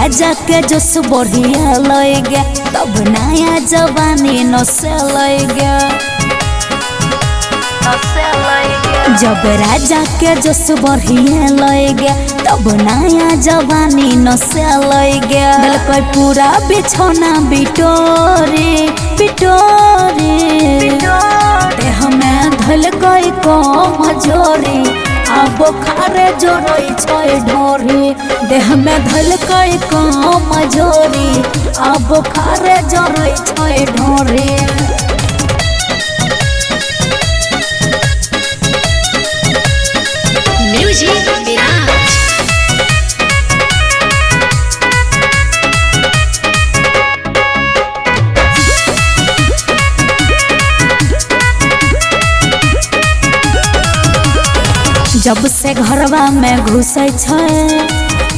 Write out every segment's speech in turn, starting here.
राजा के जोश बढ़िया लगे तब नया जवानी नशे लगे। जब राजा के जोश बढ़िया लगे तब नया जवानी नशे लगे। दिल पूरा बिछौना बिटोरे बिटोरे देह में धल कोई मजोरी आ बोखारे जोड़ई छै ढोरी। देह में धल कोई मजोरी आ बोखारे जोड़ई छै ढोरी। जब से घरवा में घुसे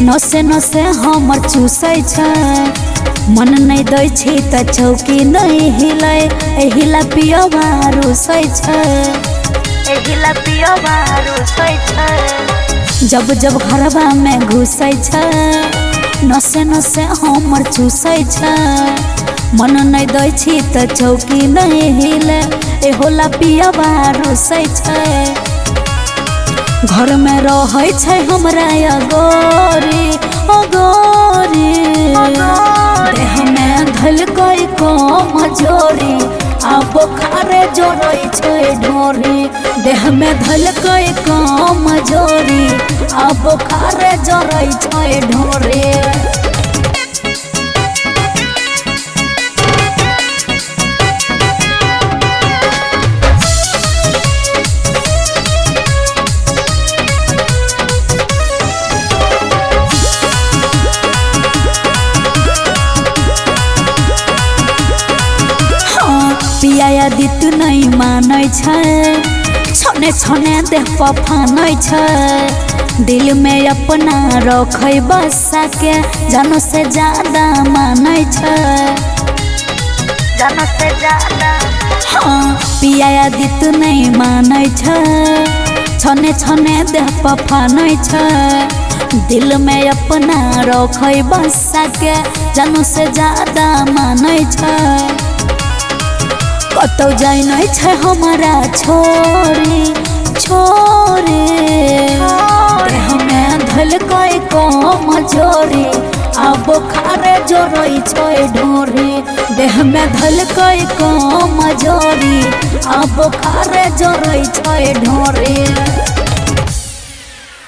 नसे नसे हमर चूसे मन नहीं दै छी त चौकी नहीं हिले एहिला पियवा रुसे जब जब घरवा में घुसे नसे नसे हमर चूसे मन नहीं दै छी त चौकी नहीं हिले एहोला पियवा रुसे घर में रहे छै हमरा अगोरी अगोरी। देह में धल कोई मजोरी आ बोखारे जोड़ई छै ढोरी। देह में धल कोई मजोरी आ बोखारे जोड़ई छै ढोरी। पिया दित नहीं मानै छने छने देह पफानै दिल में अपना रखे बसा के जानो से ज्यादा मानै जानो से ज्यादा। हाँ पिया दित नहीं मानै छने छने देह पफानै दिल में अपना रखे बसा के जानो से ज्यादा मानै कतौ जाय नहीं छै हमारा छोरी छोरी। देह में धल कोई मजोरी आ बोखारे जोड़ई छै ढोरी। देह में धल कोई मजोरी आ बोखारे जोड़ई छै ढोरी।